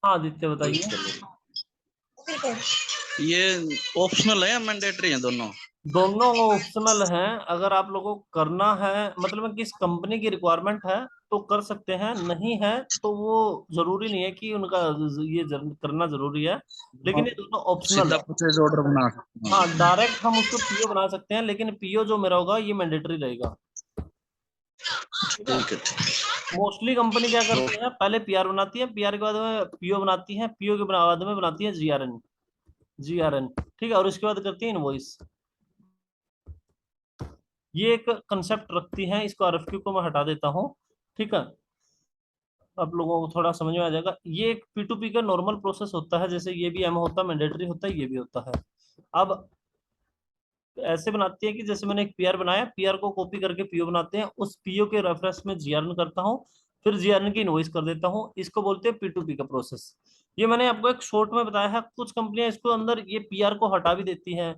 हाँ आदित्य बताइए। ये ऑप्शनल है या मैंडेटरी है दोनों? दोनों ऑप्शनल हैं। अगर आप लोगों को करना है, मतलब किस कंपनी की रिक्वायरमेंट है तो कर सकते हैं, नहीं है तो वो जरूरी नहीं है कि उनका ये करना जरूरी है, लेकिन ये दोनों ऑप्शनल सीधा है। परचेज ऑर्डर बना सकते हाँ हैं। डायरेक्ट हम उसको पीओ बना सकते हैं, लेकिन पीओ जो मेरा होगा ये मैंडेटरी रहेगा। ठीक है। ठीक है। मोस्टली कंपनी क्या करती है, पहले पीआर बनाती है, पीआर के बाद में पीओ बनाती है, पीओ के बाद में बनाती है जीआरएन। जीआरएन ठीक है, और उसके बाद करती है इनवॉइस। ये एक कंसेप्ट रखती है। इसको आरएफक्यू को मैं हटा देता हूँ। ठीक है, आप लोगों को थोड़ा समझ में आ जाएगा। ये एक P2P का नॉर्मल प्रोसेस होता है, जैसे ये भी एम होता है, मैंडेटरी होता है, ये भी होता है। अब ऐसे बनाती है कि जैसे मैंने एक पीआर बनाया, पीआर को कॉपी करके पीओ बनाते हैं, उस पीओ के रेफरेंस में जीआरएन करता हूँ, फिर जीआरएन की इनवॉइस कर देता हूँ। इसको बोलते हैं P2P का प्रोसेस। ये मैंने आपको एक शॉर्ट में बताया है। कुछ कंपनियां इसको अंदर ये पीआर को हटा भी देती हैं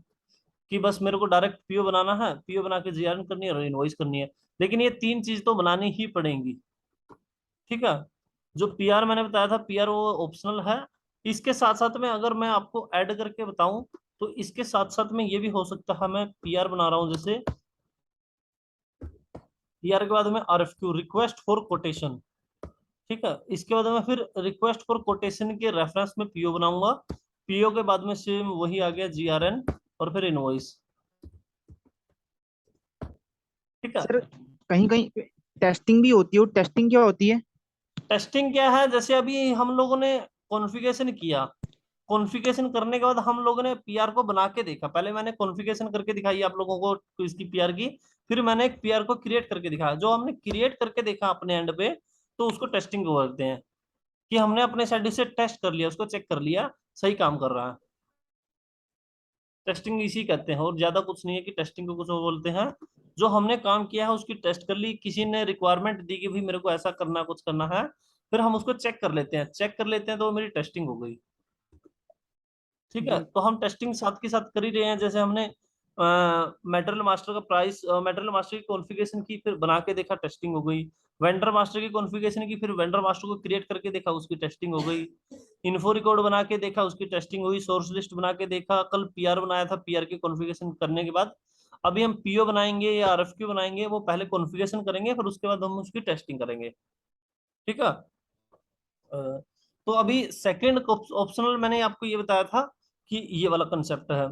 कि बस मेरे को डायरेक्ट पीओ बनाना है, पीओ बना के जीआरएन करनी है और इनवॉइस करनी है, लेकिन ये तीन चीज तो बनानी ही पड़ेंगी। ठीक है, जो पीआर मैंने बताया था, पीआर वो ऑप्शनल है। इसके साथ साथ में अगर मैं आपको ऐड करके बताऊं, तो इसके साथ साथ में ये भी हो सकता है, मैं पीआर बना रहा हूं जैसे, पीआर के बाद में आरएफक्यू, रिक्वेस्ट फॉर कोटेशन। ठीक है, इसके बाद में फिर रिक्वेस्ट फॉर कोटेशन के रेफरेंस में पीओ बनाऊंगा, पीओ के बाद में सेम वही आ गया जीआरएन और फिर इनवॉइस। ठीक है। सर कहीं कहीं टेस्टिंग भी होती है, और टेस्टिंग क्या होती है? टेस्टिंग क्या है, जैसे अभी हम लोगों ने कॉन्फ़िगरेशन किया, कॉन्फ़िगरेशन करने के बाद हम लोगों ने पीआर को बना के देखा। पहले मैंने कॉन्फ़िगरेशन करके दिखाई आप लोगों को इसकी पीआर की, फिर मैंने एक पीआर को क्रिएट करके दिखाया। जो हमने क्रिएट करके देखा अपने एंड पे, तो उसको टेस्टिंग बोलते हैं, कि हमने अपने साइड से टेस्ट कर लिया, उसको चेक कर लिया सही काम कर रहा है। टेस्टिंग इसी कहते हैं, और ज्यादा कुछ नहीं है कि टेस्टिंग को कुछ और बोलते हैं। जो हमने काम किया है उसकी टेस्ट कर ली, किसी ने रिक्वायरमेंट दी कि भाई मेरे को ऐसा करना, कुछ करना है, फिर हम उसको चेक कर लेते हैं, चेक कर लेते हैं तो वो मेरी टेस्टिंग हो गई। ठीक है, तो हम टेस्टिंग साथ के साथ कर ही रहे हैं। जैसे हमने मटेरियल मास्टर का प्राइस, मटेरियल मास्टर की कॉन्फ़िगरेशन की, फिर बना के देखा, टेस्टिंग हो गई। वेंडर मास्टर की कॉन्फ़िगरेशन की, फिर वेंडर मास्टर को क्रिएट करके देखा, उसकी टेस्टिंग हो गई। इन्फो रिकॉर्ड बना के देखा, उसकी टेस्टिंग हुई। सोर्स लिस्ट बना के देखा। कल पीआर बनाया था, पीआर की कॉन्फ़िगरेशन करने के बाद अभी हम पीओ बनाएंगे या आरएफक्यू बनाएंगे, वो पहले कॉन्फ़िगरेशन करेंगे, फिर उसके बाद हम उसकी टेस्टिंग करेंगे। ठीक है। तो अभी सेकंड ऑप्शनल मैंने आपको ये बताया था कि ये वाला कंसेप्ट है।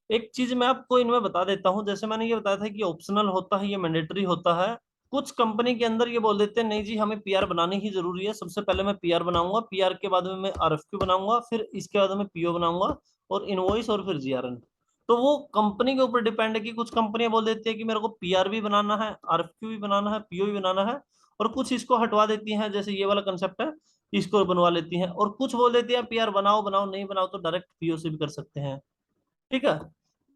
एक चीज मैं आपको इनमें बता देता हूँ, जैसे मैंने ये बताया था कि ऑप्शनल होता है, ये मैंडेटरी होता है। कुछ कंपनी के अंदर ये बोल देते हैं नहीं जी हमें पीआर बनानी ही जरूरी है, सबसे पहले मैं पीआर बनाऊंगा, पीआर के बाद में मैं आरएफक्यू बनाऊंगा, फिर इसके बाद में पीओ बनाऊंगा और इनवॉइस और फिर जीआरएन। तो वो कंपनी के ऊपर डिपेंड है कि कुछ कंपनियां बोल देती है कि मेरे को पीआर भी बनाना है, आरएफक्यू भी बनाना है, पीओ भी बनाना है, और कुछ इसको हटवा देती हैं, जैसे ये वाला कंसेप्ट है, इसको बनवा लेती हैं, और कुछ बोल देती हैं पीआर बनाओ बनाओ, नहीं बनाओ तो डायरेक्ट पीओ से भी कर सकते हैं। ठीक है।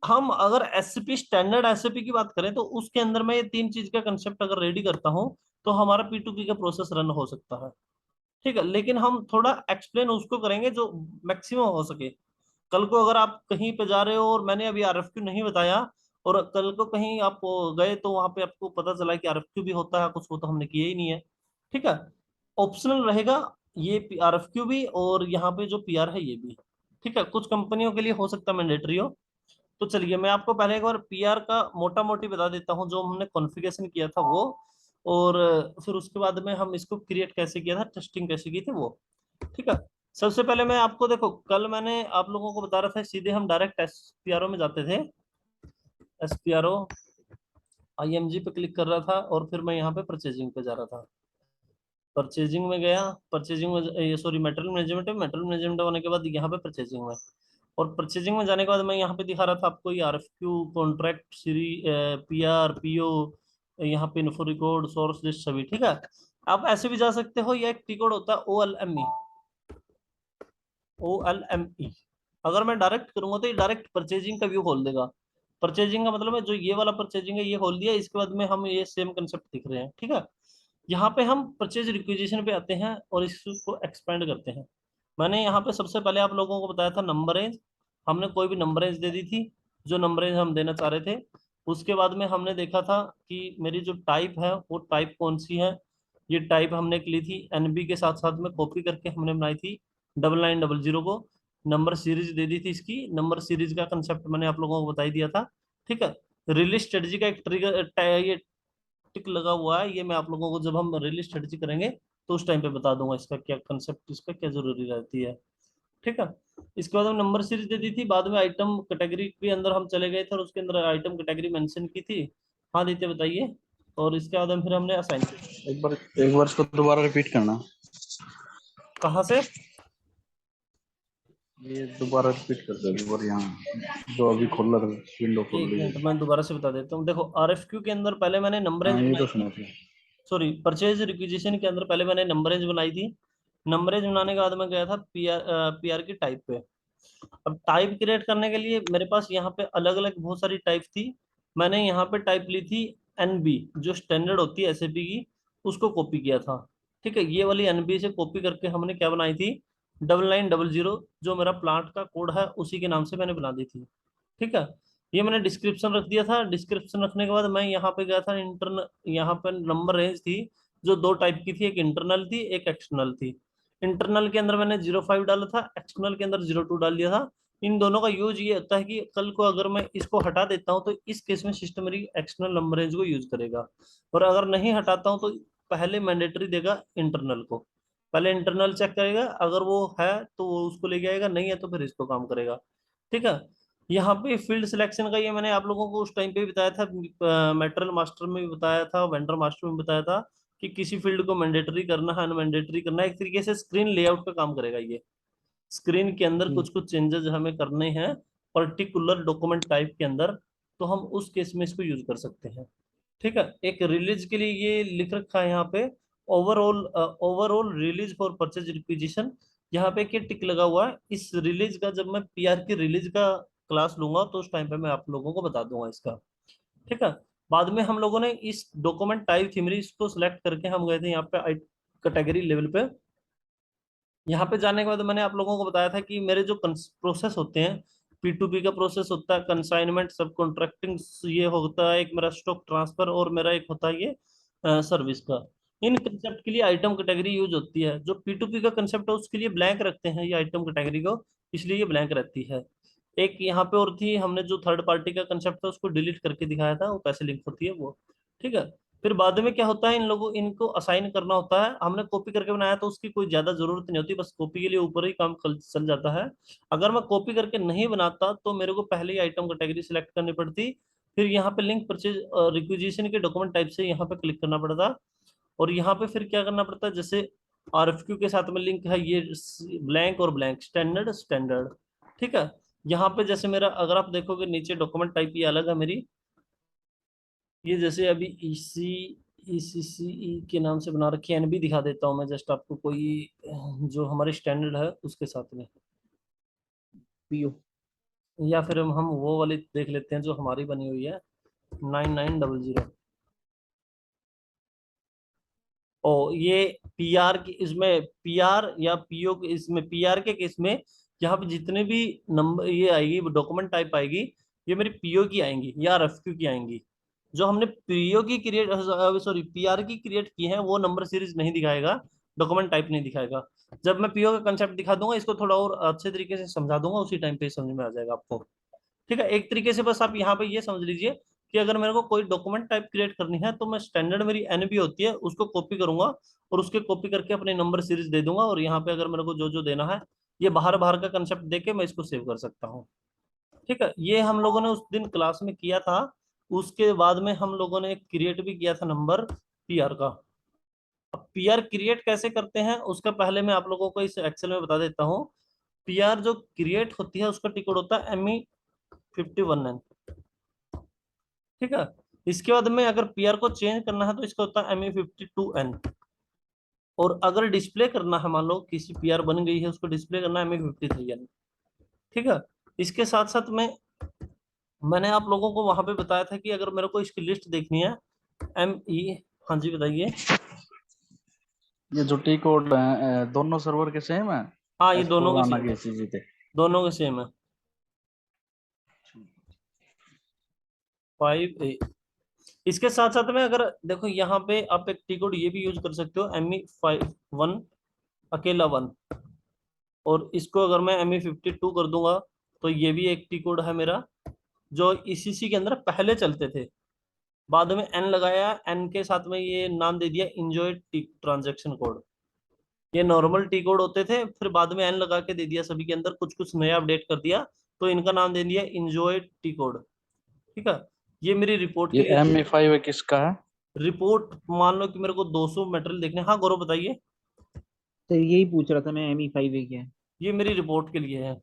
हम अगर एससीपी, स्टैंडर्ड एससीपी की बात करें, तो उसके अंदर मैं ये तीन चीज का कंसेप्ट अगर रेडी करता हूं, तो हमारा P2P का प्रोसेस रन हो सकता है। ठीक है, लेकिन हम थोड़ा एक्सप्लेन उसको करेंगे जो मैक्सिमम हो सके। कल को अगर आप कहीं पे जा रहे हो और मैंने अभी आरएफक्यू नहीं बताया, और कल को कहीं आप गए तो वहां पे आपको पता चला कि आरएफक्यू भी होता है कुछ, वो तो हमने किया ही नहीं है। ठीक है, ऑप्शनल रहेगा ये आरएफक्यू भी, और यहाँ पे जो पीआर है ये भी। ठीक है, कुछ कंपनियों के लिए हो सकता है मैंडेटरी हो। तो चलिए मैं आपको पहले एक बार पीआर का मोटा मोटी बता देता हूँ, जो हमने कॉन्फ़िगरेशन किया था वो, और फिर उसके बाद में हम इसको क्रिएट कैसे किया था, टेस्टिंग कैसे की थी वो। ठीक है, सबसे पहले मैं आपको, देखो कल मैंने आप लोगों को बता रहा था सीधे हम डायरेक्ट एसपीआरओ में जाते थे। एसपीआरओ आईएमजी पे क्लिक कर रहा था, और फिर मैं यहाँ पे परचेजिंग पे जा रहा था। परचेजिंग में गया, परचेजिंग में ये सॉरी मटेरियल मैनेजमेंट है, मटेरियल मैनेजमेंट होने के बाद यहाँ पे परचेजिंग में, और परचेजिंग में जाने के बाद मैं यहाँ पे दिखा रहा था आपको ये आरएफक्यू, कॉन्ट्रैक्ट सीरी, पीआर, पीओ, यहाँ पे इन्फो रिकॉर्ड, सोर्स लिस्ट सभी। ठीक है, आप ऐसे भी जा सकते हो, या एक टी कोड होता है OLME, OLME। अगर मैं डायरेक्ट करूंगा तो ये डायरेक्ट परचेजिंग का व्यू खोल देगा। परचेजिंग का मतलब है जो ये वाला परचेजिंग है ये खोल दिया, इसके बाद में हम ये सेम कंसेप्ट दिख रहे हैं। ठीक है, यहाँ पे हम परचेज रिक्विजिशन पे आते हैं और इसको एक्सपेंड करते हैं। मैंने यहाँ पे सबसे पहले आप लोगों को बताया था नंबर रेंज, हमने कोई भी नंबर रेंज दे दी थी, जो नंबर रेंज हम देना चाह रहे थे। उसके बाद में हमने देखा था कि मेरी जो टाइप है वो टाइप कौन सी है, ये टाइप हमने ली थी एनबी के साथ साथ में कॉपी करके हमने बनाई थी 9900 को। नंबर सीरीज दे दी थी इसकी। नंबर सीरीज का कंसेप्ट मैंने आप लोगों को बता ही दिया था। ठीक है। रिलीज स्ट्रेटजी का एक ट्रिगर ये टिक लगा हुआ है, ये मैं आप लोगों को जब हम रिलीज स्ट्रेटजी करेंगे तो उस टाइम पे बता दूंगा इसका क्या कंसेप्ट, इसका क्या जरूरी रहती है। ठीक है। इसके बाद हम नंबर सीरीज दे दी थी, बाद में आइटम कैटेगरी के अंदर हम चले गए थे और उसके अंदर आइटम कैटेगरी मेंशन की थी। हाँ दीजिए बताइए। और इसके बाद हम फिर हमने असाइन किया। एक बार इसको दोबारा रिपीट करना। कहाँ से? ये दोबारा रिपीट कर दो एक बार, यहाँ जो अभी खोला था विंडो खोल एक मिनट लीजिए। मैं दोबारा से बता देता हूँ। देखो आरएफक्यू के अंदर पहले मैंने नंबर रेंज हाँ ये बनाई तो थी। सुना था। सॉरी, परचेज रिक्विजिशन के अंदर पहले मैंने नंबर रेंज बनाई थी। नंबर रेंज बनाने के बाद मैं गया था पीआर की टाइप पे। अब टाइप क्रिएट करने के लिए मेरे पास यहाँ पे अलग अलग बहुत सारी टाइप थी। मैंने यहाँ पे टाइप ली थी एनबी, जो स्टैंडर्ड होती है एसएपी की, उसको कॉपी किया था। ठीक है। ये वाली एनबी से कॉपी करके हमने क्या बनाई थी 9900, जो मेरा प्लांट का कोड है उसी के नाम से मैंने बना दी थी। ठीक है। ये मैंने डिस्क्रिप्शन रख दिया था। डिस्क्रिप्शन रखने के बाद मैं यहाँ पे गया था इंटरनल, यहाँ पे नंबर रेंज थी जो दो टाइप की थी, एक इंटरनल थी एक एक्सटर्नल थी। इंटरनल के अंदर मैंने 05 डाला था, एक्सटर्नल के अंदर 02 डाल दिया था। इन दोनों का यूज ये होता है कि कल को अगर मैं इसको हटा देता हूँ तो इस केस में सिस्टम मेरी एक्सटर्नल नंबर रेंज को यूज करेगा, और अगर नहीं हटाता हूँ तो पहले मैंडेटरी देगा इंटरनल को। पहले इंटरनल चेक करेगा, अगर वो है तो वो उसको लेके आएगा, नहीं है तो फिर इसको काम करेगा। ठीक है। यहाँ पे फील्ड सिलेक्शन का ये मैंने आप लोगों को उस टाइम पे भी बताया था, मेटेरियल मास्टर में भी बताया था, वेंडर मास्टर में बताया था कि किसी फील्ड को मैंडेटरी करना है अनमैंडेटरी करना है। एक तरीके से स्क्रीन लेआउट का काम करेगा ये। स्क्रीन के अंदर कुछ कुछ चेंजेस हमें करने हैं पर्टिकुलर डॉक्यूमेंट टाइप के अंदर, तो हम उस केस में इसको यूज कर सकते हैं। ठीक है। एक रिलीज के लिए ये लिख रखा है यहाँ पे, overall release for purchase requisition. यहाँ पे क्या टिक लगा हुआ है, इस रिलीज का जब मैं पीआर की रिलीज का क्लास लूंगा तो उस टाइम पे मैं आप लोगों को बता दूंगा इसका। ठीक है। बाद में हम लोगों ने इस डॉक्यूमेंट टाइप थी मेरी, इसको सिलेक्ट करके हम गए थे यहाँ पे कैटेगरी लेवल पे। यहाँ पे जाने के बाद मैंने आप लोगों को बताया था कि मेरे जो प्रोसेस होते हैं, P2P का प्रोसेस होता है, कंसाइनमेंट सब कॉन्ट्रैक्टिंग, ये होता है एक मेरा स्टॉक ट्रांसफर, और मेरा एक होता है ये सर्विस का। इन कंसेप्ट के लिए आइटम कैटेगरी यूज होती है। जो P2P का कंसेप्ट है उसके लिए ब्लैंक रखते हैं ये आइटम कैटेगरी को, इसलिए ये ब्लैंक रहती है। एक यहाँ पे और थी, हमने जो थर्ड पार्टी का कंसेप्ट था उसको डिलीट करके दिखाया था, वो पैसे लिंक होती है वो। ठीक है। फिर बाद में क्या होता है, इन लोगों इनको असाइन करना होता है। हमने कॉपी करके बनाया तो उसकी कोई ज्यादा जरूरत नहीं होती, बस कॉपी के लिए ऊपर ही काम चल जाता है। अगर मैं कॉपी करके नहीं बनाता तो मेरे को पहले ही आइटम कैटेगरी सिलेक्ट करनी पड़ती, फिर यहाँ पे लिंक परचेज रिक्विजिशन के डॉक्यूमेंट टाइप से यहाँ पे क्लिक करना पड़ता, और यहाँ पे फिर क्या करना पड़ता है, जैसे आरएफक्यू के साथ में लिंक है ये ब्लैंक और ब्लैंक, स्टैंडर्ड स्टैंडर्ड। ठीक है। यहाँ पे जैसे मेरा अगर आप देखोगे नीचे डॉक्यूमेंट टाइप ये अलग है मेरी, ये जैसे अभी ईसी ईसीसीई के नाम से बना रखी है, एनबी दिखा देता हूँ मैं जस्ट आपको, कोई जो हमारे स्टैंडर्ड है उसके साथ में, पीओ। या फिर हम वो वाली देख लेते हैं जो हमारी बनी हुई है 9900। ओ ये पीआर की, इसमें पीआर या पीओ के, इसमें पीआर के केस में यहाँ पे जितने भी नंबर ये आएगी डॉक्यूमेंट टाइप आएगी, ये मेरी पीओ की आएंगी या आरएफक्यू की आएंगी। जो हमने पीओ की क्रिएट, सॉरी पीआर की क्रिएट की है वो नंबर सीरीज नहीं दिखाएगा, डॉक्यूमेंट टाइप नहीं दिखाएगा। जब मैं पीओ का कंसेप्ट दिखा दूंगा, इसको थोड़ा और अच्छे तरीके से समझा दूंगा, उसी टाइम पे समझ में आ जाएगा आपको। ठीक है। एक तरीके से बस आप यहाँ पे ये समझ लीजिए कि अगर मेरे को कोई डॉक्यूमेंट टाइप क्रिएट करनी है तो मैं स्टैंडर्ड मेरी एनबी होती है उसको कॉपी करूंगा, और उसके कॉपी करके अपने नंबर सीरीज दे दूंगा, और यहाँ पे अगर मेरे को जो जो देना है ये बाहर बाहर का कंसेप्ट देके मैं इसको सेव कर सकता हूँ। ठीक है। ये हम लोगों ने उस दिन क्लास में किया था। उसके बाद में हम लोगों ने क्रिएट भी किया था नंबर पीआर का। अब पीआर क्रिएट कैसे करते हैं उसका पहले मैं आप लोगों को इस एक्सेल में बता देता हूँ। पीआर जो क्रिएट होती है उसका टिकट होता है ME51N। ठीक है। इसके बाद में अगर पीआर को चेंज करना है तो इसका होता है ME52N। और अगर डिस्प्ले करना है, मान लो किसी पीआर बन गई है उसको डिस्प्ले करना है ME53N। ठीक है। इसके साथ साथ में मैंने आप लोगों को वहां पे बताया था कि अगर मेरे को इसकी लिस्ट देखनी है ME, हाँ जी बताइए। ये जो टी कोड है दोनों सर्वर के सेम है? हाँ ये दोनों के एस4 सेम है, के सीजी थे। दोनों के सेम है 5A। इसके साथ साथ में अगर देखो यहाँ पे आप एक टी कोड ये भी यूज कर सकते हो, ME51 अकेला 1, और इसको अगर मैं ME52 कर दूंगा तो ये भी एक टी कोड है मेरा, जो ECC के अंदर पहले चलते थे। बाद में एन लगाया, एन के साथ में ये नाम दे दिया इंजॉय टी ट्रांजेक्शन कोड। ये नॉर्मल टी कोड होते थे, फिर बाद में एन लगा के दे दिया सभी के अंदर, कुछ कुछ नया अपडेट कर दिया, तो इनका नाम दे दिया इंजॉय टी कोड। ठीक है, ये मेरी रिपोर्ट के ये लिए थी। ME5 किसका है? रिपोर्ट मान लो कि मेरे को 200 मटेरियल देखने। हाँ गौरव बताइए। तो यही पूछ रहा था मैं, ME5 है क्या? ये मेरी रिपोर्ट के लिए है।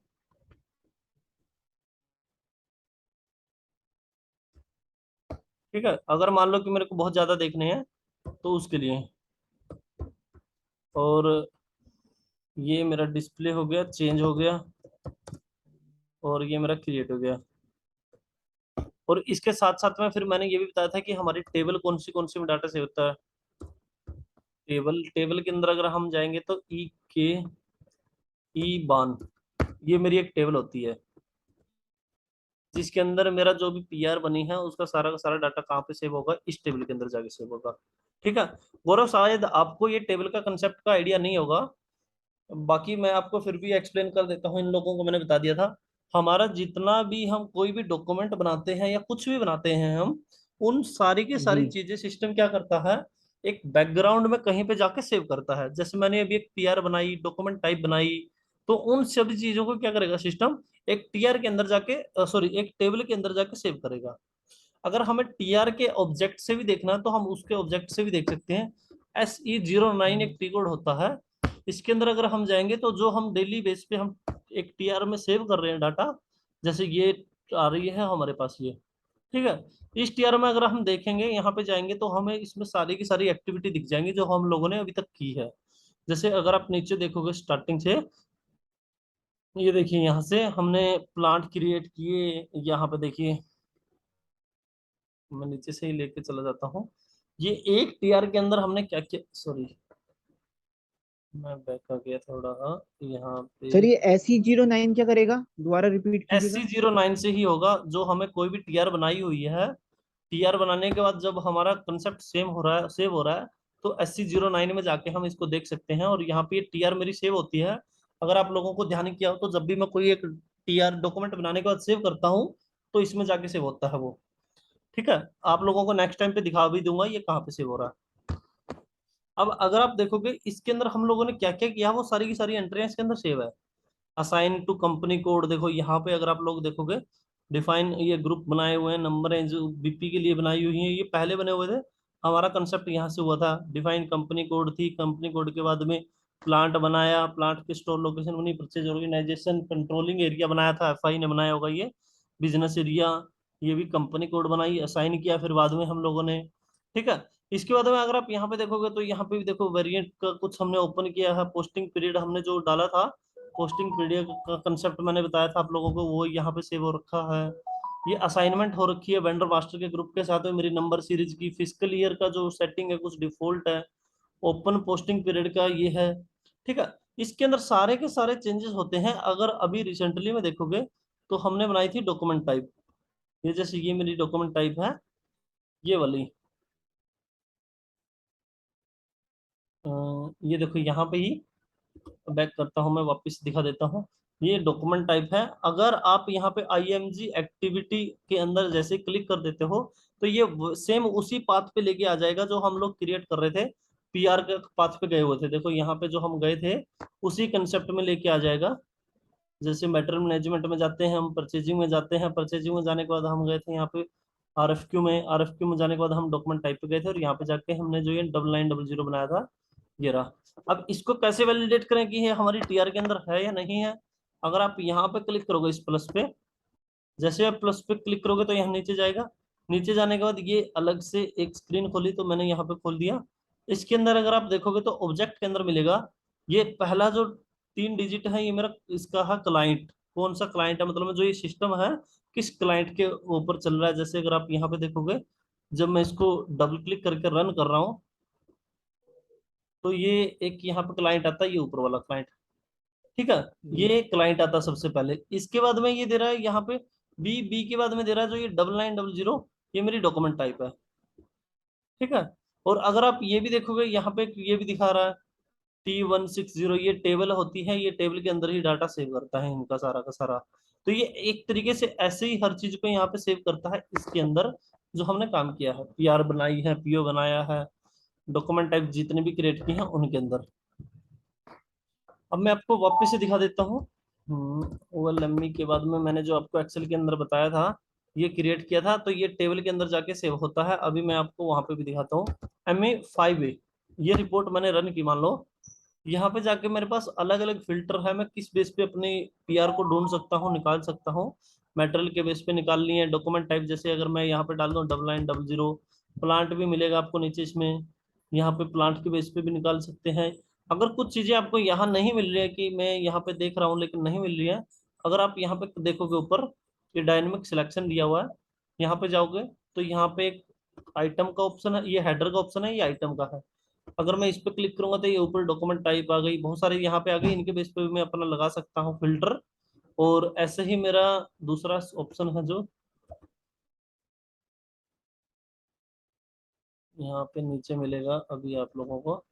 ठीक है, अगर मान लो कि मेरे को बहुत ज्यादा देखने हैं तो उसके लिए। और ये मेरा डिस्प्ले हो गया, चेंज हो गया, और ये मेरा क्रिएट हो गया। और इसके साथ साथ में फिर मैंने ये भी बताया था कि हमारी टेबल कौन सी में डाटा सेव होता है। टेबल के अंदर अगर हम जाएंगे तो ई बान, ये मेरी एक टेबल होती है, जिसके अंदर मेरा जो भी PR बनी है उसका सारा का सारा डाटा कहाँ पे सेव होगा, इस टेबल के अंदर जाके सेव होगा। ठीक है गौरव, शायद आपको ये टेबल का कंसेप्ट का आइडिया नहीं होगा, बाकी मैं आपको फिर भी एक्सप्लेन कर देता हूँ। इन लोगों को मैंने बता दिया था। हमारा जितना भी हम कोई भी डॉक्यूमेंट बनाते हैं या कुछ भी बनाते हैं हम, उन सारी की जी। सारी चीजें सिस्टम क्या करता है, एक बैकग्राउंड में कहीं पे जाके सेव करता है। जैसे मैंने अभी एक PR बनाई, डॉक्यूमेंट टाइप बनाई, तो उन सभी चीजों को क्या करेगा सिस्टम, एक TR के अंदर जाके, सॉरी, एक टेबल के अंदर जाके सेव करेगा। अगर हमें TR के ऑब्जेक्ट से भी देखना है तो हम उसके ऑब्जेक्ट से भी देख सकते हैं। SE09 एक टी कोड होता है, इसके अंदर अगर हम जाएंगे तो जो हम डेली बेस पे हम एक TR में सेव कर रहे हैं डाटा, जैसे ये आ रही है हमारे पास ये। ठीक है, इस TR में अगर हम देखेंगे, यहाँ पे जाएंगे तो हमें इसमें सारी की सारी एक्टिविटी दिख जाएंगी जो हम लोगों ने अभी तक की है। जैसे अगर आप नीचे देखोगे स्टार्टिंग से, ये देखिए यहाँ से हमने प्लांट क्रिएट किए, यहाँ पे देखिए, मैं नीचे से ही लेके चला जाता हूँ। ये एक TR के अंदर हमने क्या क्या, सॉरी मैं बैक आ गया थोड़ा, यहाँ पे। सर ये SE09 क्या करेगा, दोबारा रिपीट कीजिएगा। SC09 से ही होगा, जो हमें कोई भी TR बनाई हुई है, TR बनाने के बाद जब हमारा कंसेप्ट सेम हो रहा है, सेव हो रहा है, तो SC09 में जाके हम इसको देख सकते हैं। और यहाँ पे ये TR मेरी सेव होती है। अगर आप लोगों को ध्यान किया हो तो जब भी मैं कोई एक TR डॉक्यूमेंट बनाने के बाद सेव करता हूँ, तो इसमें जाके सेव होता है वो। ठीक है, आप लोगों को नेक्स्ट टाइम पे दिखा भी दूंगा ये कहाँ पे सेव हो रहा है। अब अगर आप देखोगे इसके अंदर हम लोगों ने क्या क्या किया, वो सारी की सारी एंट्रियां इसके अंदर सेव है। असाइन टू कंपनी कोड, देखो यहाँ पे अगर आप लोग देखोगे, डिफाइन, ये ग्रुप बनाए हुए हैं, नंबर है जो BP के लिए बनाई हुई है, ये पहले बने हुए थे। हमारा कंसेप्ट यहाँ से हुआ था, डिफाइन कंपनी कोड थी, कंपनी कोड के बाद में प्लांट बनाया, प्लांट की स्टोर लोकेशन बनी, परचेज ऑर्गेनाइजेशन कंट्रोलिंग एरिया बनाया था, FI ने बनाया होगा ये, बिजनेस एरिया, ये भी कंपनी कोड बनाई, असाइन किया फिर बाद में हम लोगों ने। ठीक है, इसके बाद में अगर आप यहाँ पे देखोगे तो यहाँ पे भी देखो वेरिएंट का कुछ हमने ओपन किया है, पोस्टिंग पीरियड हमने जो डाला था, पोस्टिंग पीरियड का कंसेप्ट मैंने बताया था आप लोगों को, वो यहाँ पे सेव हो रखा है। ये असाइनमेंट हो रखी है वेंडर मास्टर के ग्रुप के साथ में मेरी नंबर सीरीज की, फिजिकल ईयर का जो सेटिंग है कुछ डिफॉल्ट है, ओपन पोस्टिंग पीरियड का ये है। ठीक है, इसके अंदर सारे के सारे चेंजेस होते हैं। अगर अभी रिसेंटली में देखोगे तो हमने बनाई थी डॉक्यूमेंट टाइप, ये जैसे ये मेरी डॉक्यूमेंट टाइप है, ये वाली, ये देखो यहाँ पे ही बैक करता हूँ, मैं वापस दिखा देता हूँ। ये डॉक्यूमेंट टाइप है। अगर आप यहाँ पे IMG एक्टिविटी के अंदर जैसे क्लिक कर देते हो तो ये सेम उसी पाथ पे लेके आ जाएगा जो हम लोग क्रिएट कर रहे थे, PR के पाथ पे गए हुए थे। देखो यहाँ पे जो हम गए थे उसी कंसेप्ट में लेके आ जाएगा। जैसे मटेरियल मैनेजमेंट में जाते हैं हम, परचेजिंग में जाते हैं, परचेजिंग में जाने के बाद हम गए थे यहाँ पे RFQ में जाने के बाद हम डॉक्यूमेंट टाइप पे गए थे, और यहाँ पे जाके हमने जो ये 9900 बनाया था, ये रहा। अब इसको कैसे वैलिडेट करें कि ये हमारी TR के अंदर है या नहीं है। अगर आप यहाँ पे क्लिक करोगे इस प्लस पे, जैसे आप प्लस पे क्लिक करोगे तो यहाँ नीचे जाएगा। नीचे जाने के बाद ये अलग से एक स्क्रीन खोली, तो मैंने यहाँ पे खोल दिया। इसके अंदर अगर आप देखोगे तो ऑब्जेक्ट के अंदर मिलेगा, ये पहला जो 3 डिजिट है ये मेरा इसका है क्लाइंट, कौन सा क्लाइंट है, मतलब जो ये सिस्टम है किस क्लाइंट के ऊपर चल रहा है। जैसे अगर आप यहाँ पे देखोगे, जब मैं इसको डबल क्लिक करके रन कर रहा हूँ तो ये एक यहाँ पे क्लाइंट आता है, ये ऊपर वाला क्लाइंट। ठीक है, जी। ये क्लाइंट आता है सबसे पहले। इसके बाद में ये दे रहा है यहाँ पे बी के बाद में दे रहा है जो ये 9900, ये मेरी डॉक्यूमेंट टाइप है। ठीक है। और अगर आप ये भी देखोगे यहाँ पे ये भी दिखा रहा है T160, ये टेबल होती है, ये टेबल के अंदर ही डाटा सेव करता है इनका सारा का सारा। तो ये एक तरीके से ऐसे ही हर चीज को यहाँ पे सेव करता है इसके अंदर, जो हमने काम किया है, पीआर बनाई है, पीओ बनाया है, डॉक्यूमेंट टाइप जितने भी क्रिएट किए हैं उनके अंदर। अब मैं आपको वापस से दिखा देता हूँ। ओएलएमई के बाद में मैंने जो आपको एक्सेल के अंदर बताया था, ये क्रिएट किया था, तो ये टेबल के अंदर जाके सेव होता है। अभी मैं आपको वहां पे भी दिखाता हूँ। MA5A, ये रिपोर्ट मैंने रन की, मान लो यहाँ पे जाके मेरे पास अलग अलग फिल्टर है, मैं किस बेस पे अपनी पीआर को ढूंढ सकता हूँ, निकाल सकता हूँ। मेटेरियल के बेस पे निकालनी है, डॉक्यूमेंट टाइप जैसे अगर मैं यहाँ पे डाल दूँ 9900, प्लांट भी मिलेगा आपको नीचे इसमें, यहाँ पे प्लांट के बेस पे भी निकाल सकते हैं। अगर कुछ चीजें आपको यहाँ नहीं मिल रही है, कि मैं यहाँ पे देख रहा हूँ लेकिन नहीं मिल रही है, अगर आप यहाँ पे देखोगे ऊपर ये डायनेमिक सिलेक्शन दिया हुआ है, यहाँ पे जाओगे तो यहाँ पे एक आइटम का ऑप्शन है, ये हेडर का ऑप्शन है, ये आइटम का है। अगर मैं इस पे क्लिक करूंगा तो ये ऊपर डॉक्यूमेंट टाइप आ गई, बहुत सारे यहाँ पे आ गई, इनके बेस पे भी मैं अपना लगा सकता हूँ फिल्टर। और ऐसे ही मेरा दूसरा ऑप्शन है जो यहाँ पे नीचे मिलेगा अभी आप लोगों को,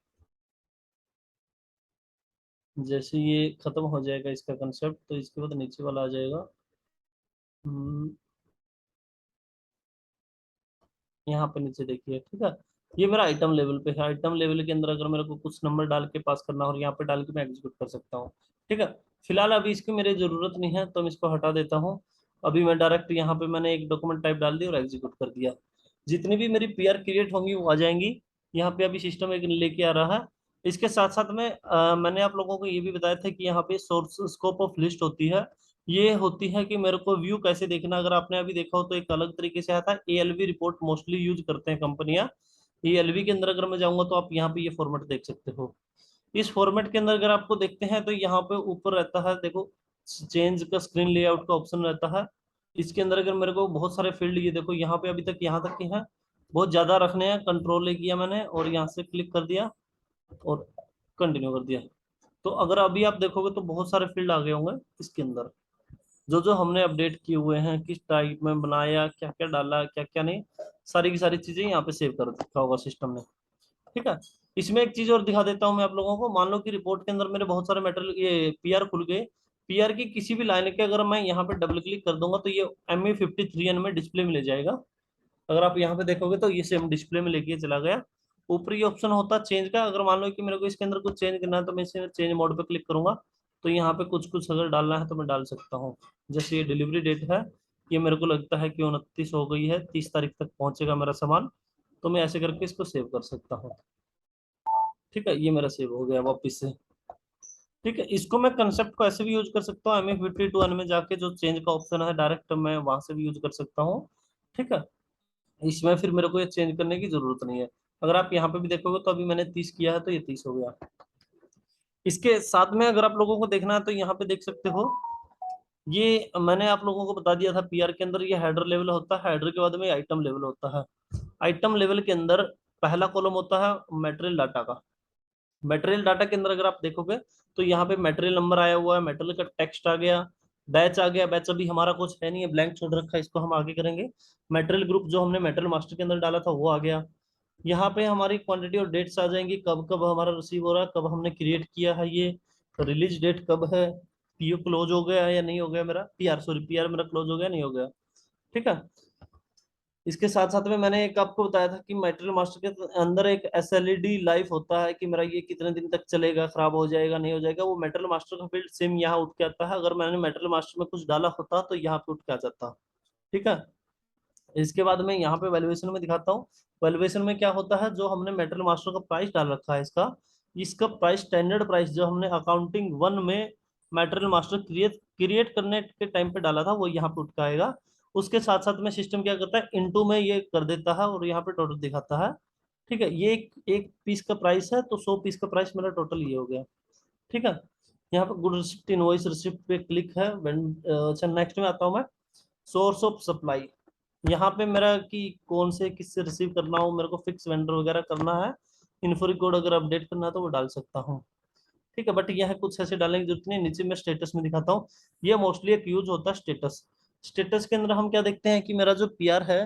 जैसे ये खत्म हो जाएगा इसका कंसेप्ट तो इसके बाद नीचे वाला आ जाएगा। हम्म, यहाँ पे नीचे देखिए, ठीक है, ये मेरा आइटम लेवल पे है। आइटम लेवल के अंदर अगर मेरे को कुछ नंबर डाल के पास करना हो और यहाँ पे डाल के मैं एग्जीक्यूट कर सकता हूँ। ठीक है, फिलहाल अभी इसकी मेरी जरूरत नहीं है तो मैं इसको हटा देता हूँ। अभी मैं डायरेक्ट यहाँ पे मैंने एक डॉक्यूमेंट टाइप डाल दी और एग्जीक्यूट कर दिया। जितनी भी मेरी पीआर क्रिएट होंगी वो आ जाएंगी। यहाँ पे अभी सिस्टम एक लेके आ रहा है। इसके साथ साथ में मैंने आप लोगों को ये भी बताया था कि यहाँ पे सोर्स स्कोप ऑफ लिस्ट होती है। ये होती है कि मेरे को व्यू कैसे देखना, अगर आपने अभी देखा हो तो एक अलग तरीके से आता है। ALV रिपोर्ट मोस्टली यूज करते हैं कंपनियां। ALV के अंदर अगर मैं जाऊंगा तो आप यहाँ पे ये फॉर्मेट देख सकते हो। इस फॉर्मेट के अंदर अगर आपको देखते हैं तो यहाँ पे ऊपर रहता है, देखो, चेंज का स्क्रीन लेआउट का ऑप्शन रहता है। इसके अंदर अगर मेरे को बहुत सारे फील्ड, ये देखो यहाँ पे अभी तक यहाँ तक के हैं, बहुत ज्यादा रखने हैं, कंट्रोल ले किया मैंने और यहाँ से क्लिक कर दिया और कंटिन्यू कर दिया। तो अगर अभी आप देखोगे तो बहुत सारे फील्ड आ गए होंगे इसके अंदर, जो जो हमने अपडेट किए हुए हैं, किस टाइप में बनाया, क्या क्या डाला, क्या क्या नहीं, सारी की सारी चीजें यहाँ पे सेव कर रखा होगा सिस्टम ने। ठीक है, इसमें एक चीज और दिखा देता हूँ मैं आप लोगों को। मान लो कि रिपोर्ट के अंदर मेरे बहुत सारे मेटेरियल, ये पीआर खुल गए। पीआर की किसी भी लाइन के अगर मैं यहाँ पे डबल क्लिक कर दूंगा तो ये MA53N में डिस्प्ले में ले जाएगा। अगर आप यहाँ पे देखोगे तो ये सेम डिस्प्ले में लेके चला गया। ऊपर ये ऑप्शन होता है चेंज का, अगर मान लो कि मेरे को इसके अंदर कुछ चेंज करना है तो मैं इसे चेंज मोड पे क्लिक करूंगा तो यहाँ पे कुछ कुछ अगर डालना है तो मैं डाल सकता हूँ। जैसे ये डिलीवरी डेट है, ये मेरे को लगता है कि 29 हो गई है, 30 तारीख तक पहुंचेगा मेरा सामान, तो मैं ऐसे करके इसको सेव कर सकता हूँ। ठीक है, ये मेरा सेव हो गया वापिस से। ठीक है, इसको मैं कंसेप्ट को ऐसे भी यूज कर सकता हूँ, MA52N में जाके जो चेंज का ऑप्शन है डायरेक्ट मैं वहां से भी यूज कर सकता हूँ। ठीक है, इसमें फिर मेरे को ये चेंज करने की जरूरत नहीं है। अगर आप यहाँ पे भी देखोगे तो अभी मैंने 30 किया है तो ये 30 हो गया। इसके साथ में अगर आप लोगों को देखना है तो यहाँ पे देख सकते हो, ये मैंने आप लोगों को बता दिया था पीआर के अंदर ये हेडर लेवल होता है, हेडर के बाद में आइटम लेवल होता है। आइटम लेवल के अंदर पहला कॉलम होता है मटेरियल डाटा का। मटेरियल डाटा के अंदर अगर आप देखोगे तो यहाँ पे मटेरियल नंबर आया हुआ है, मटेरियल का टेक्स्ट आ गया, बैच आ गया। बैच अभी हमारा कुछ है नहीं है, ब्लैंक छोड़ रखा है, इसको हम आगे करेंगे। मटेरियल ग्रुप जो हमने मटेरियल मास्टर के अंदर डाला था वो आ गया। यहाँ पे हमारी क्वांटिटी और डेट्स आ जाएंगी, कब कब हमारा रिसीव हो रहा है, कब हमने क्रिएट किया है, ये रिलीज डेट कब है, पीओ क्लोज हो गया है या नहीं हो गया, मेरा पीआर, सॉरी, पीआर मेरा क्लोज हो गया नहीं हो गया। ठीक है, इसके साथ साथ में मैंने एक आपको बताया था कि मटेरियल मास्टर के अंदर एक SLED लाइफ होता है, कि मेरा ये कितने दिन तक चलेगा, खराब हो जाएगा नहीं हो जाएगा, वो मटेरियल मास्टर का फील्ड सेम यहाँ उठ के आता है। अगर मैंने मटेरियल मास्टर में कुछ डाला होता तो यहाँ पे उठ के आ जाता। ठीक है, इसके बाद में यहाँ पे वैल्यूएशन में दिखाता हूँ। वैल्यूएशन में क्या होता है, जो हमने मेटल मास्टर का प्राइस डाल रखा है, इसका इसका प्राइस, स्टैंडर्ड प्राइस जो हमने अकाउंटिंग 1 में मटेरियल मास्टर क्रिएट क्रिएट करने के टाइम पे डाला था वो यहाँ पे उठ के आएगा। उसके साथ साथ में सिस्टम क्या करता है, इनटू में ये कर देता है और यहाँ पे टोटल दिखाता है। ठीक है, ये एक पीस का प्राइस है तो 100 पीस का प्राइस मेरा टोटल ये हो गया। ठीक है, यहाँ पे गुड रिसिप्ट, इनवॉइस रिसिप्ट पे क्लिक है। अच्छा, नेक्स्ट में आता हूँ मैं, सोर्स ऑफ सप्लाई। यहाँ पे मेरा कि कौन से किससे रिसीव करना हो, मेरे को फिक्स वेंडर वगैरह करना है, इन्फो कोड अगर अपडेट करना है तो वो डाल सकता हूँ। ठीक है, बट यह कुछ ऐसे डालने की जरूरत नहीं। नीचे में स्टेटस में दिखाता हूँ, ये मोस्टली एक यूज होता है स्टेटस। स्टेटस के अंदर हम क्या देखते हैं कि मेरा जो पीआर है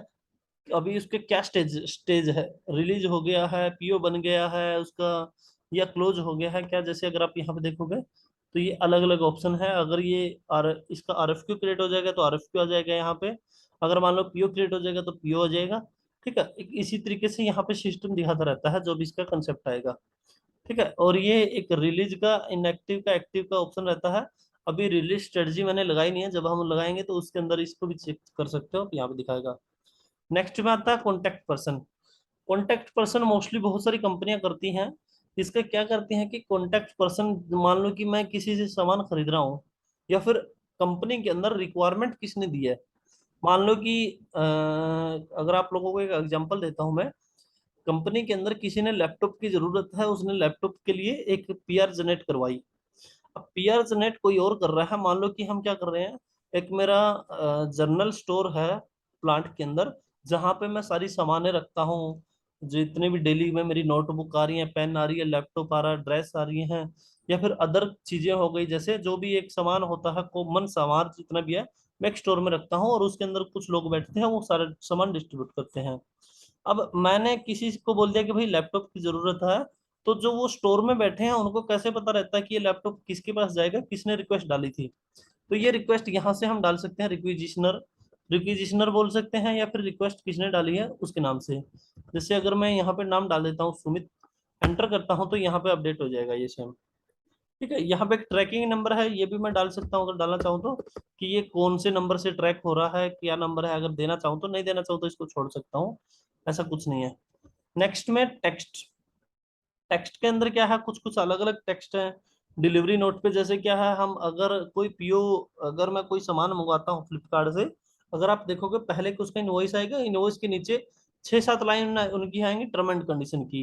अभी उसके क्या स्टेज है, रिलीज हो गया है, पीओ बन गया है उसका, या क्लोज हो गया है क्या। जैसे अगर आप यहाँ पे देखोगे तो ये अलग अलग ऑप्शन है। अगर ये इसका आरएफक्यू क्रिएट हो जाएगा तो आरएफक्यू आ जाएगा यहाँ पे। अगर मान लो पीओ क्रिएट हो जाएगा तो पीओ आ जाएगा। ठीक है, इसी तरीके से यहाँ पे सिस्टम दिखाता रहता है जो भी इसका कंसेप्ट आएगा। ठीक है, और ये एक रिलीज का, इनएक्टिव का, एक्टिव का ऑप्शन रहता है। अभी रिलीज स्ट्रेटजी मैंने लगाई नहीं है, जब हम लगाएंगे तो उसके अंदर इसको भी चेक कर सकते हो, यहाँ पे दिखाएगा। नेक्स्ट में आता है contact person. Contact person mostly बहुत सारी कंपनियां करती हैं। इसका क्या करती हैं कि कॉन्टेक्ट पर्सन, मान लो कि मैं किसी से सामान खरीद रहा हूँ, या फिर कंपनी के अंदर रिक्वायरमेंट किसने दी है। मान लो कि अगर आप लोगों को एक एग्जांपल देता हूं मैं, कंपनी के अंदर किसी ने लैपटॉप की जरूरत है, उसने लैपटॉप के लिए एक पीआर जनरेट करवाई। अब पीआर जनरेट कोई और कर रहा है। मान लो कि हम क्या कर रहे हैं, एक मेरा जनरल स्टोर है प्लांट के अंदर, जहां पे मैं सारी सामानें रखता हूँ, जितने भी डेली में मेरी नोटबुक आ रही है, पेन आ रही है, लैपटॉप आ रहा है, ड्रेस आ रही है, या फिर अदर चीजें हो गई, जैसे जो भी एक सामान होता है, कॉमन सामान जितना भी है, मैं एक स्टोर में रखता हूँ, और उसके अंदर कुछ लोग बैठते हैं, वो सारे सामान डिस्ट्रीब्यूट करते हैं। अब मैंने किसी को बोल दिया कि भाई लैपटॉप की जरूरत है, तो जो वो स्टोर में बैठे हैं उनको कैसे पता रहता है कि ये लैपटॉप किसके पास जाएगा, किसने रिक्वेस्ट डाली थी। तो ये रिक्वेस्ट यहाँ से हम डाल सकते हैं, रिक्विजिशनर, रिक्विजिशनर बोल सकते हैं, या फिर रिक्वेस्ट किसने डाली है उसके नाम से। जैसे अगर मैं यहाँ पे नाम डाल देता हूँ सुमित, एंटर करता हूँ, तो यहाँ पे अपडेट हो जाएगा ये सेम। ठीक है, यहाँ पे एक ट्रैकिंग नंबर है, ये भी मैं डाल सकता हूँ अगर डालना चाहूँ तो, कि ये कौन से नंबर से ट्रैक हो रहा है, क्या नंबर है। अगर देना चाहूँ तो, नहीं देना चाहूँ तो इसको छोड़ सकता हूँ, ऐसा कुछ नहीं है। नेक्स्ट में टेक्स्ट। टेक्स्ट के अंदर क्या है, कुछ कुछ अलग अलग टेक्स्ट है। डिलीवरी नोट पे जैसे क्या है, हम अगर कोई पीओ, अगर मैं कोई सामान मंगवाता हूँ फ्लिपकार्ट से, अगर आप देखोगे पहले कि उसका इनवॉइस आएगा, इनवॉइस के नीचे 6-7 लाइन उनकी आएंगी टर्म एंड कंडीशन की,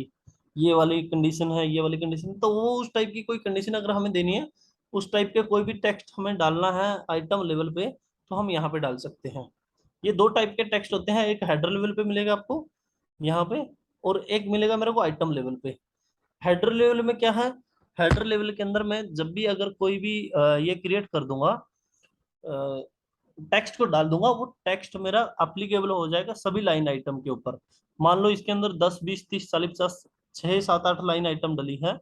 ये वाली कंडीशन है, ये वाली कंडीशन। तो वो उस टाइप की कोई कंडीशन अगर हमें देनी है, उस टाइप के कोई भी टेक्स्ट हमें डालना है आइटम लेवल पे, तो हम यहाँ पे डाल सकते हैं। ये दो टाइप के टेक्स्ट होते हैं, एक हेडर लेवल पे मिलेगा आपको यहाँ पे, और एक मिलेगा मेरे को आइटम लेवल पे। हेडर लेवल में क्या है, हेडर लेवल के अंदर मैं जब भी अगर कोई भी ये क्रिएट कर दूंगा, टेक्स्ट को डाल दूंगा, वो टेक्स्ट मेरा अप्लीकेबल हो जाएगा सभी लाइन आइटम के ऊपर। मान लो इसके अंदर 10, 20, 30, 40, 50, 6, 7, 8 लाइन आइटम डली है,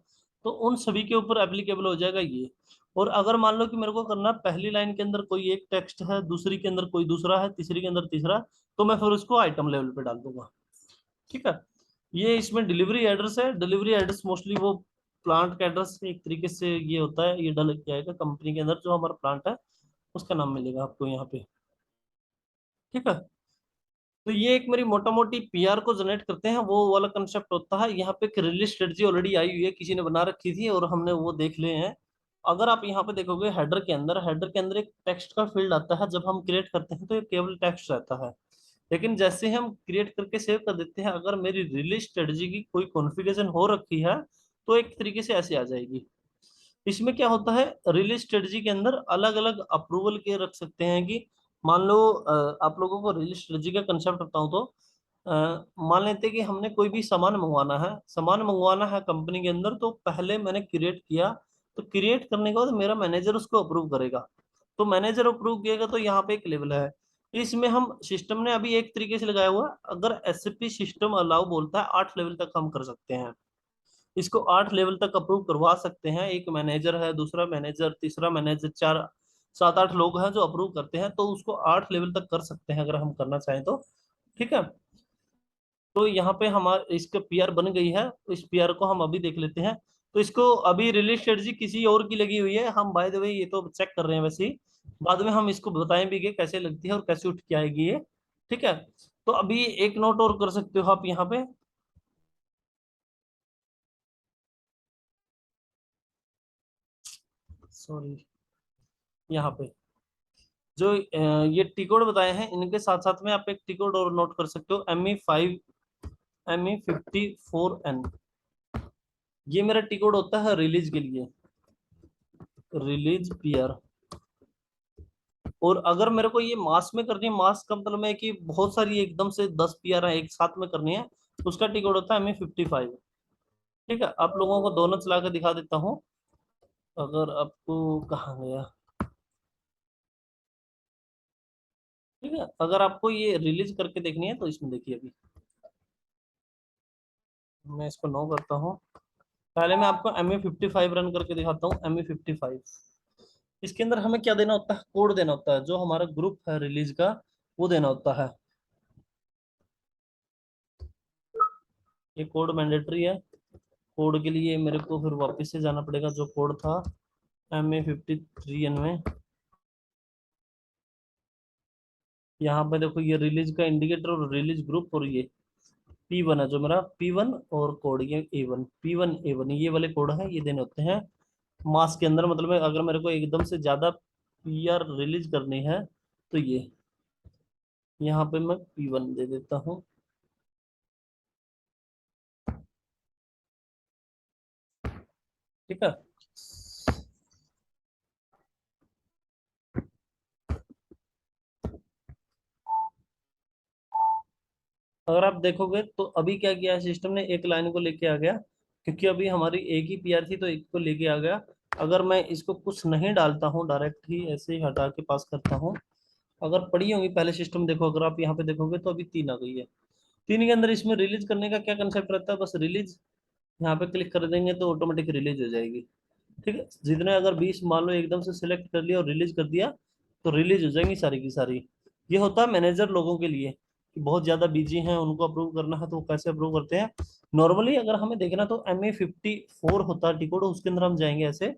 तो उन सभी के ऊपर एप्लीकेबल हो जाएगा ये। और अगर मान लो कि मेरे को करना पहली लाइन के अंदर कोई एक टेक्स्ट है, दूसरी के अंदर कोई दूसरा है, तीसरी के अंदर तीसरा, तो मैं फिर उसको आइटम लेवल पे डाल दूंगा। ठीक है, ये इसमें डिलीवरी एड्रेस है। डिलीवरी एड्रेस मोस्टली वो प्लांट का एड्रेस एक तरीके से ये होता है, ये डल के आएगा कंपनी के अंदर जो हमारा प्लांट है, उसका नाम मिलेगा आपको यहाँ पे। ठीक है, तो ये एक मेरी मोटा मोटी पीआर को जनरेट करते हैं वो वाला कंसेप्ट होता है। यहाँ पे एक रिलीज स्ट्रेटजी ऑलरेडी आई हुई है, किसी ने बना रखी थी और हमने वो देख लिए हैं। अगर आप यहाँ पे देखोगे हेडर के अंदर एक टेक्स्ट का फील्ड आता है, जब हम क्रिएट करते हैं तो ये केवल टेक्स्ट रहता है। लेकिन जैसे हम क्रिएट करके सेव कर देते हैं, अगर मेरी रिलीज स्ट्रेटजी की कोई कॉन्फ़िगरेशन हो रखी है, तो एक तरीके से ऐसे आ जाएगी। इसमें क्या होता है, रिलीज स्ट्रेटजी के अंदर अलग अलग अप्रूवल के रख सकते हैं कि मान लो आप लोगों को रिलीज स्ट्रेटजी का कंसेप्ट बताऊं तो, मान लेते हैं कि हमने कोई भी सामान मंगवाना है कंपनी के अंदर, तो पहले मैंने क्रिएट किया, तो क्रिएट करने के बाद मेरा मैनेजर उसको अप्रूव करेगा। तो मैनेजर अप्रूव किएगा तो यहाँ पे एक लेवल है। इसमें हम सिस्टम ने अभी एक तरीके से लगाया हुआ है, अगर एसएपी सिस्टम अलाउ बोलता है 8 लेवल तक हम कर सकते हैं, इसको 8 लेवल तक अप्रूव करवा सकते हैं। एक मैनेजर है, दूसरा मैनेजर, तीसरा मैनेजर, 4, 7, 8 लोग हैं जो अप्रूव करते हैं, तो उसको 8 लेवल तक कर सकते हैं अगर हम करना चाहें तो। ठीक है, तो यहाँ पे हमारे इसका पीआर बन गई है, तो इस पीआर को हम अभी देख लेते हैं। तो इसको अभी रिलीज स्ट्रेटजी किसी और की लगी हुई है, हम बाय द वे ये तो चेक कर रहे हैं वैसे ही, बाद में हम इसको बताएं भी कि कैसे लगती है और कैसे उठ के आएगी ये। ठीक है, तो अभी एक नोट और कर सकते हो आप यहाँ पे, सॉरी, यहाँ पे जो ये टी कोड बताए हैं, इनके साथ साथ में आप एक टी कोड और नोट कर सकते हो, ME54N। ये मेरा टी कोड होता है रिलीज के लिए, रिलीज पीआर। और अगर मेरे को ये मास में करनी है, मास का मतलब है कि बहुत सारी एकदम से 10 पीआर एक साथ में करनी है, उसका टी कोड होता है ME55। ठीक है, आप लोगों को दोनों चला के दिखा देता हूँ, अगर आपको कहाँ गया, ठीक है, अगर आपको ये रिलीज करके देखनी है तो इसमें देखिए, अभी मैं इसको नो करता हूँ। पहले मैं आपको ME55 रन करके दिखाता हूँ। ME55, इसके अंदर हमें क्या देना होता है, कोड देना होता है, जो हमारा ग्रुप है रिलीज का वो देना होता है। ये कोड मैंडेटरी है। कोड के लिए मेरे को फिर वापस से जाना पड़ेगा, जो कोड था ME53 में। यहाँ पे देखो ये रिलीज का इंडिकेटर और रिलीज ग्रुप, और ये P1 है जो मेरा P1, और कोड ये A1, P1 A1, ये वाले कोड है, ये देने होते हैं मास के अंदर। मतलब अगर मेरे को एकदम से ज्यादा PR रिलीज करनी है तो ये यहाँ पे मैं P1 दे देता हूँ। ठीक है, अगर आप देखोगे तो अभी क्या किया है सिस्टम ने, एक लाइन को लेके आ गया, क्योंकि अभी हमारी एक ही PR थी तो एक को लेके आ गया। अगर मैं इसको कुछ नहीं डालता हूँ, डायरेक्ट ही ऐसे ही हटा के पास करता हूँ, अगर पड़ी होंगी पहले सिस्टम देखो, अगर आप यहाँ पे देखोगे तो अभी 3 आ गई है। 3 के अंदर इसमें रिलीज करने का क्या कंसेप्ट रहता है, बस रिलीज यहाँ पे क्लिक कर देंगे तो ऑटोमेटिक रिलीज हो जाएगी। ठीक है, जितने अगर 20 मान लो एकदम से सिलेक्ट कर लिया और रिलीज कर दिया तो रिलीज हो जाएंगी सारी की सारी। ये होता है मैनेजर लोगों के लिए, कि बहुत ज्यादा बिजी हैं, उनको अप्रूव करना है तो वो कैसे अप्रूव करते हैं। नॉर्मली अगर हमें देखना तो ME54 होता है टिकोड, उसके अंदर हम जाएंगे ऐसे,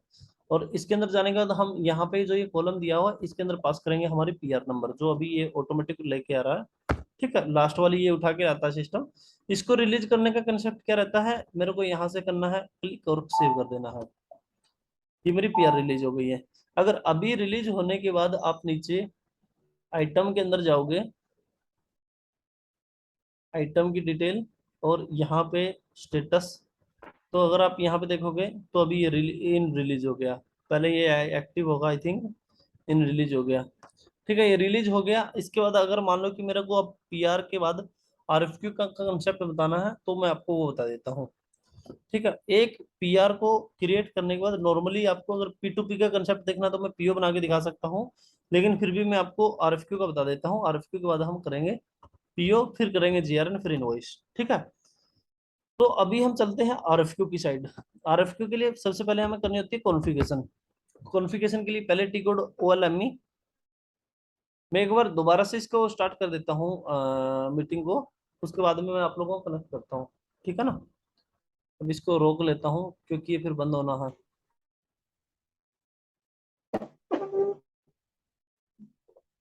और इसके अंदर जाने के बाद हम यहाँ पे जो ये कॉलम दिया हुआ है इसके अंदर पास करेंगे हमारी PR नंबर, जो अभी ये ऑटोमेटिक लेके आ रहा है। ठीक है, लास्ट वाली ये उठा के आता है सिस्टम। इसको रिलीज करने का कंसेप्ट क्या रहता है, मेरे को यहाँ से करना है क्लिक और सेव कर देना है। ये मेरी PR रिलीज हो गई है। अगर अभी रिलीज होने के बाद आप नीचे आइटम के अंदर जाओगे, आइटम की डिटेल, और यहाँ पे स्टेटस, तो अगर आप यहाँ पे देखोगे तो अभी ये इन रिलीज हो गया। पहले ये एक्टिव होगा आई थिंक, इन रिलीज हो गया। ठीक है, ये रिलीज हो गया। इसके बाद अगर मान लो कि मेरे को अब PR के बाद RFQ का कंसेप्ट बताना है तो मैं आपको वो बता देता हूँ। ठीक है, एक PR को क्रिएट करने के बाद नॉर्मली आपको अगर P2P का कंसेप्ट देखना तो मैं PO बना के दिखा सकता हूँ, लेकिन फिर भी मैं आपको RFQ का बता देता हूँ। RFQ के बाद हम करेंगे PO, फिर करेंगे GRN, फिर इनवॉइस। ठीक है, तो अभी हम चलते हैं RFQ की साइड। RFQ के लिए सबसे पहले हमें करनी होती है कॉन्फ़िगरेशन। कॉन्फ़िगरेशन के लिए पहले टी कोड OLME। मैं एक बार दोबारा से इसको स्टार्ट कर देता हूँ मीटिंग को, उसके बाद में मैं आप लोगों को कनेक्ट करता हूँ। ठीक है ना, अब इसको रोक लेता हूँ क्योंकि ये फिर बंद होना है।